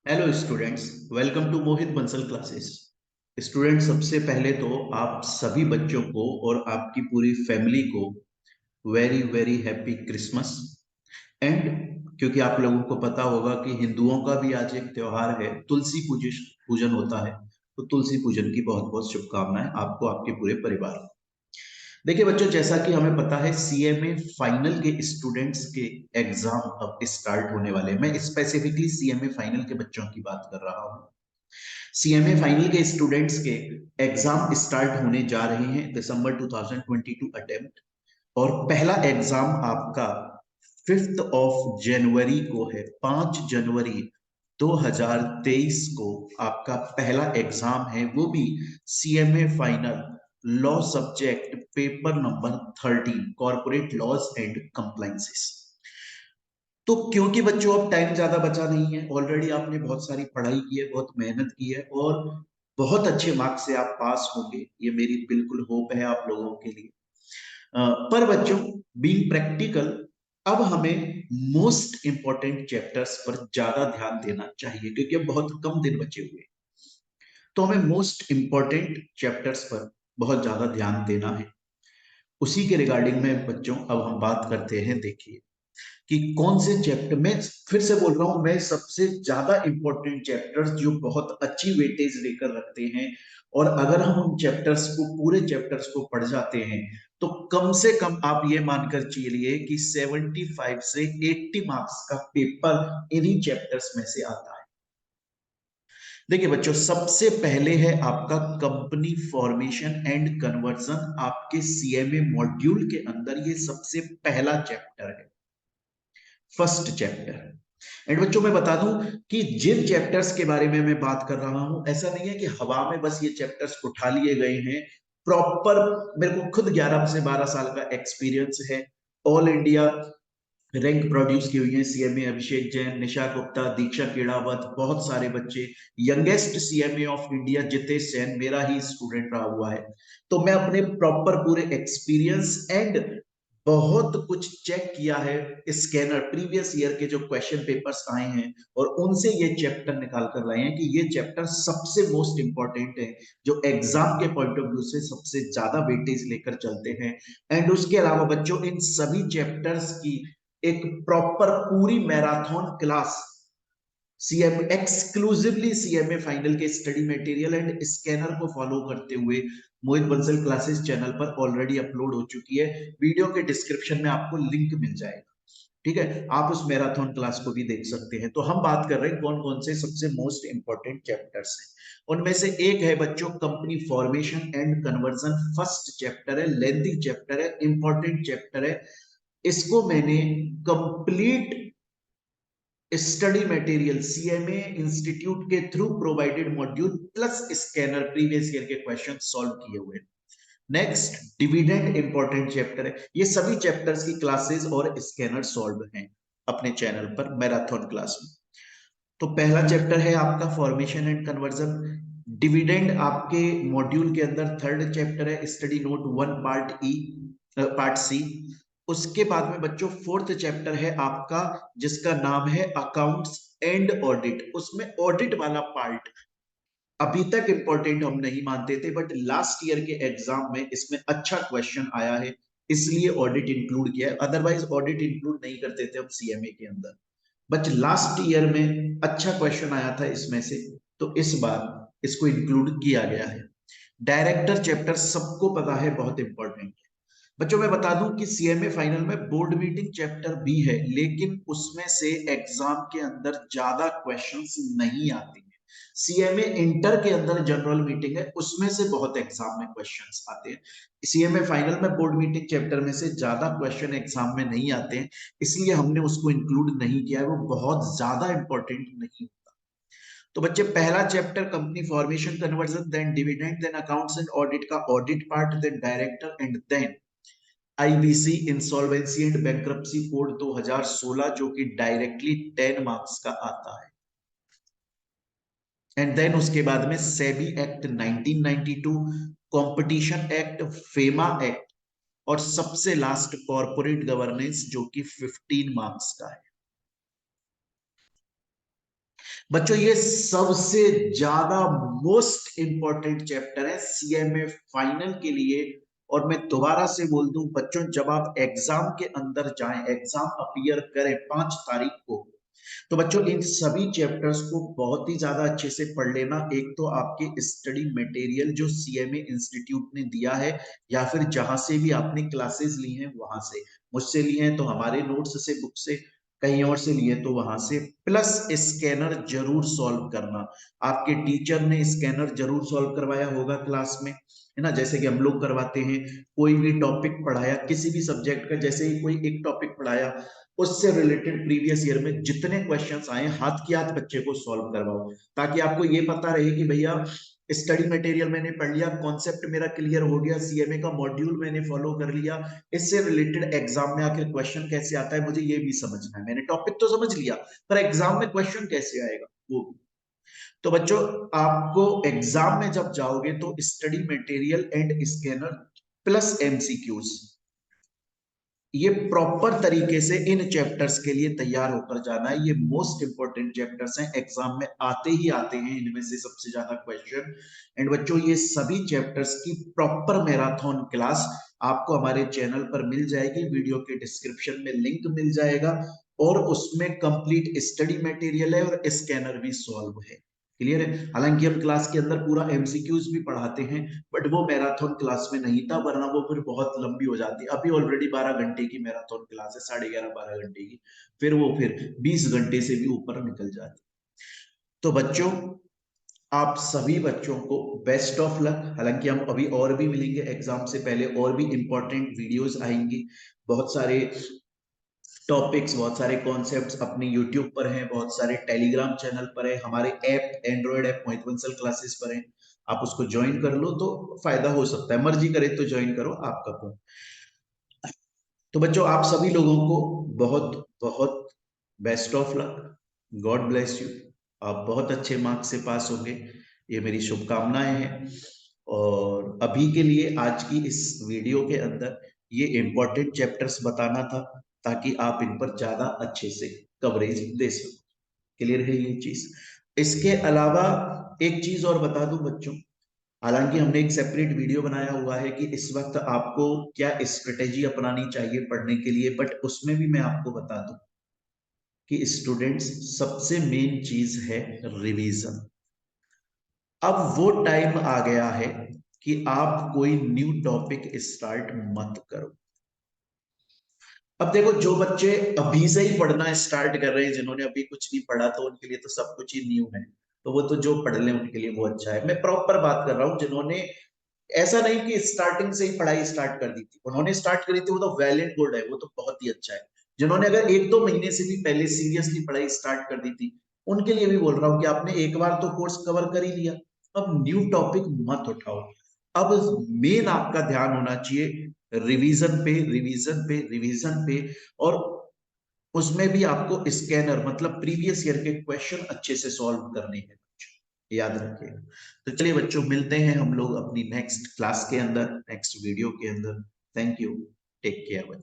Hello students, welcome to Mohit Bansal classes. Student, सबसे पहले तो आप सभी बच्चों को और आपकी पूरी फैमिली को very very happy Christmas. And क्योंकि आप लोगों को पता होगा कि हिंदुओं का भी आज एक त्योहार है, तुलसी पूजन पूजन होता है। तो तुलसी पूजन की बहुत बहुत शुभकामनाएं आपको, आपके पूरे परिवार को। देखिए बच्चों, जैसा कि हमें पता है सीएमए फाइनल के स्टूडेंट्स के एग्जाम अब स्टार्ट होने वाले हैं। मैं स्पेसिफिकली सीएमए फाइनल के बच्चों की बात कर रहा हूं। सीएमए फाइनल के स्टूडेंट्स के एग्जाम स्टार्ट होने जा रहे हैं दिसंबर 2022 अटेम्प्ट। और पहला एग्जाम आपका 5 जनवरी को है। 5 जनवरी 2023 को आपका पहला एग्जाम है, वो भी CMA final law subject paper number 13 corporate laws and compliances. तो क्योंकि बच्चों अब टाइम ज्यादा बचा नहीं है, ऑलरेडी आपने बहुत सारी पढ़ाई की है, बहुत मेहनत की है और बहुत अच्छे मार्क्स से आप पास होंगे, ये मेरी बिल्कुल होप है आप लोगों के लिए। पर बच्चों, बीइंग प्रैक्टिकल, अब हमें मोस्ट इंपॉर्टेंट चैप्टर्स पर ज्यादा ध्यान देना चाहिए क्योंकि अब बहुत कम दिन बचे हुए हैं। तो हमें मोस्ट इंपॉर्टेंट चैप्टर्स पर बहुत ज्यादा ध्यान देना है। उसी के रिगार्डिंग में बच्चों अब हम बात करते हैं। देखिए कि कौन से चैप्टर में, फिर से बोल रहा हूं, मैं सबसे ज्यादा इंपॉर्टेंट चैप्टर्स जो बहुत अच्छी वेटेज लेकर रखते हैं, और अगर हम उन चैप्टर्स को, पूरे चैप्टर्स को पढ़ जाते हैं तो कम से कम आप ये मानकर चलिए कि 75 से 80 मार्क्स का पेपर इन्हीं चैप्टर्स में से आता है। देखिए बच्चों, सबसे पहले है आपका कंपनी फॉर्मेशन एंड कन्वर्जन। आपके सीएमए मॉड्यूल के अंदर ये सबसे पहला चैप्टर है, फर्स्ट चैप्टर। एंड बच्चों मैं बता दूं कि जिन चैप्टर्स के बारे में मैं बात कर रहा हूं, ऐसा नहीं है कि हवा में बस ये चैप्टर्स उठा लिए गए हैं। प्रॉपर, मेरे को खुद 11 से 12 साल का एक्सपीरियंस है। ऑल इंडिया रैंक प्रोड्यूस की हुई है सीएमए अभिषेक जैन, निशा गुप्ता, दीक्षा केड़ावत, बहुत सारे बच्चे। Youngest CMA of India Jitesh Jain मेरा ही स्टूडेंट रहा हुआ है। तो मैं अपने प्रॉपर पूरे एक्सपीरियंस एंड बहुत कुछ चेक किया है, स्कैनर प्रीवियस ईयर के जो क्वेश्चन पेपर्स आए हैं और उनसे ये चैप्टर निकाल कर लाए हैं कि ये चैप्टर सबसे मोस्ट इंपॉर्टेंट है, जो एग्जाम के पॉइंट ऑफ व्यू से सबसे ज्यादा वेटेज लेकर चलते हैं। एंड उसके अलावा बच्चों, इन सभी चैप्टर्स की एक प्रॉपर पूरी marathon class CM exclusively CMA final के स्टडी मटेरियल एंड स्कैनर को फॉलो करते हुए मोहित बंसल क्लासेस चैनल पर ऑलरेडी अपलोड हो चुकी है। वीडियो के डिस्क्रिप्शन में आपको लिंक मिल जाएगा, ठीक है, आप उस मैराथन क्लास को भी देख सकते हैं। तो हम बात कर रहे हैं कौन कौन से सबसे मोस्ट इंपॉर्टेंट चैप्टर्स हैं। उनमें से एक है बच्चों company formation and conversion. First chapter है, लेंथी चैप्टर है, इंपॉर्टेंट चैप्टर है। इसको मैंने complete study material CMA institute के through provided module plus scanner previous year के क्वेश्चन सॉल्व किए हुए। नेक्स्ट, डिविडेंड इंपॉर्टेंट चैप्टर है। ये सभी चैप्टर्स की क्लासेस और स्कैनर सॉल्व हैं अपने चैनल पर मैराथन क्लास में। तो पहला चैप्टर है आपका फॉर्मेशन एंड कन्वर्जन। डिविडेंड आपके मॉड्यूल के अंदर थर्ड चैप्टर है, स्टडी नोट 1 पार्ट ई, पार्ट सी। उसके बाद में बच्चों फोर्थ चैप्टर है आपका, जिसका नाम है अकाउंट्स एंड ऑडिट। उसमें ऑडिट वाला पार्ट अभी तक इंपॉर्टेंट हम नहीं मानते थे, बट लास्ट ईयर के एग्जाम में इसमें अच्छा क्वेश्चन आया है, इसलिए ऑडिट इंक्लूड किया है। अदरवाइज ऑडिट इंक्लूड नहीं करते थे हम सीएमए के अंदर, बट लास्ट ईयर में अच्छा क्वेश्चन आया था इसमें से, तो इस बार इसको इंक्लूड किया गया है। डायरेक्टर चैप्टर सबको पता है बहुत इंपॉर्टेंट है। बच्चों मैं बता दूं कि सीएमए फाइनल में बोर्ड मीटिंग चैप्टर भी है, लेकिन उसमें से एग्जाम के अंदर ज्यादा क्वेश्चंस नहीं आते हैं। सीएमए इंटर के अंदर जनरल मीटिंग है, उसमें से बहुत एग्जाम में क्वेश्चंस आते हैं। सीएमए फाइनल में बोर्ड मीटिंग चैप्टर में से ज्यादा क्वेश्चन एग्जाम में नहीं आते हैं, इसलिए हमने उसको इंक्लूड नहीं किया है, वो बहुत ज्यादा इंपॉर्टेंट नहीं होता। तो बच्चे, पहला chapter company formation conversion, then dividend, then accounts and audit का audit part, then director, and then IBC insolvency and bankruptcy code 2016, जो कि डायरेक्टली 10 मार्क्स का आता है। एंड देन उसके बाद में SEBI act 1992, competition act, FEMA act, और सबसे लास्ट कॉर्पोरेट गवर्नेंस, जो कि 15 मार्क्स का है। बच्चों ये सबसे ज्यादा मोस्ट इंपॉर्टेंट चैप्टर है सीएमए फाइनल के लिए। और मैं दोबारा से बोल दूं बच्चों, जब आप एग्जाम के अंदर जाएं, एग्जाम अपीयर करें 5 तारीख को, तो बच्चों इन सभी चैप्टर्स को बहुत ही ज्यादा अच्छे से पढ़ लेना। एक तो आपके स्टडी मटेरियल जो सीएमए इंस्टीट्यूट ने दिया है, या फिर जहां से भी आपने क्लासेस ली हैं वहां से, मुझसे लिए हैं तो हमारे नोट्स से, बुक से, कहीं और से लिए तो वहां से, प्लस स्कैनर जरूर सॉल्व करना। आपके टीचर ने स्कैनर जरूर सॉल्व करवाया होगा क्लास में, है ना, जैसे कि हम लोग करवाते हैं। कोई भी टॉपिक पढ़ाया किसी भी सब्जेक्ट का, जैसे ही कोई एक टॉपिक पढ़ाया, उससे रिलेटेड प्रीवियस ईयर में जितने क्वेश्चंस आए हाथ की हाथ बच्चे को सॉल्व करवाओ, ताकि आपको ये पता रहे कि भैया स्टडी मटेरियल मैंने पढ़ लिया, कॉन्सेप्ट मेरा क्लियर हो गया, सीएमए का मॉड्यूल मैंने फॉलो कर लिया, इससे रिलेटेड एग्जाम में आखिर क्वेश्चन कैसे आता है मुझे ये भी समझना है। मैंने टॉपिक तो समझ लिया, पर एग्जाम में क्वेश्चन कैसे आएगा वो भी। तो बच्चों आपको एग्जाम में जब जाओगे तो study material and scanner plus MCQs, ये प्रॉपर तरीके से इन चैप्टर्स के लिए तैयार होकर जाना है। ये मोस्ट इंपोर्टेंट चैप्टर्स हैं, एग्जाम में आते ही आते हैं इनमें से सबसे ज्यादा क्वेश्चन। एंड बच्चों ये सभी चैप्टर्स की प्रॉपर मैराथन क्लास आपको हमारे चैनल पर मिल जाएगी, वीडियो के डिस्क्रिप्शन में लिंक मिल जाएगा, और उसमें कंप्लीट स्टडी मटेरियल है और स्कैनर भी सॉल्व है। क्लियर है? हालांकि हम क्लास के अंदर पूरा एमसीक्यूज भी पढ़ाते हैं, बट वो मैराथन क्लास में नहीं था, वरना वो फिर बहुत लंबी हो जाती। अभी ऑलरेडी 12 घंटे की मैराथन क्लास है, 11:30 12 घंटे की, फिर 20 घंटे से भी ऊपर निकल जाती। तो बच्चों आप सभी बच्चों को बेस्ट ऑफ लक। हालांकि हम अभी और भी मिलेंगे एग्जाम से पहले, और भी इंपॉर्टेंट वीडियोस आएंगी, बहुत सारे टॉपिक्स, बहुत सारे कॉन्सेप्ट्स अपने यूट्यूब पर हैं, बहुत सारे टेलीग्राम चैनल पर है, हमारे ऐप एंड्रॉयड ऐप मोहित बंसल क्लासेस पर है। आप उसको ज्वाइन कर लो तो फायदा हो सकता है, मर्जी करे तो ज्वाइन करो, आपका कौन। तो बच्चों आप सभी लोगों को बहुत बहुत best of luck, God bless you. आप बहुत अच्छे मार्क्स से पास होंगे, ये मेरी शुभकामनाएं हैं। और अभी के लिए आज की इस वीडियो के अंदर ये इंपॉर्टेंट चैप्टर्स बताना था, ताकि आप इन पर ज्यादा अच्छे से कवरेज दे सको। क्लियर है ये चीज? इसके अलावा एक चीज और बता दूं बच्चों, हालांकि हमने एक सेपरेट वीडियो बनाया हुआ है कि इस वक्त आपको क्या स्ट्रेटेजी अपनानी चाहिए पढ़ने के लिए, बट उसमें भी मैं आपको बता दूं कि स्टूडेंट्स सबसे मेन चीज है रिवीजन। अब वो टाइम आ गया है कि आप कोई न्यू टॉपिक स्टार्ट मत करो। अब देखो जो बच्चे अभी से ही पढ़ना स्टार्ट कर रहे हैं, जिन्होंने अभी कुछ नहीं पढ़ा, तो उनके लिए तो सब कुछ ही न्यू है, तो वो तो जो पढ़ ले उनके लिए वो अच्छा है। मैं प्रॉपर बात कर रहा हूँ जिन्होंने, ऐसा नहीं कि स्टार्टिंग से ही पढ़ाई स्टार्ट कर दी थी, उन्होंने स्टार्ट करी थी, वो तो वेल एंड गुड है, वो तो बहुत ही अच्छा है। जिन्होंने अगर 1 2 महीने से भी पहले सीरियसली पढ़ाई स्टार्ट कर दी थी, उनके लिए भी बोल रहा हूँ कि आपने एक बार तो कोर्स कवर कर ही लिया, अब न्यू टॉपिक मत उठाओ। अब मेन आपका ध्यान होना चाहिए रिवीजन पे, रिवीजन पे, रिवीजन पे। और उसमें भी आपको स्कैनर मतलब प्रीवियस ईयर के क्वेश्चन अच्छे से सॉल्व करने हैं, याद रखिएगा। तो चलिए बच्चों, मिलते हैं हम लोग अपनी नेक्स्ट क्लास के अंदर, नेक्स्ट वीडियो के अंदर। Thank you, take care.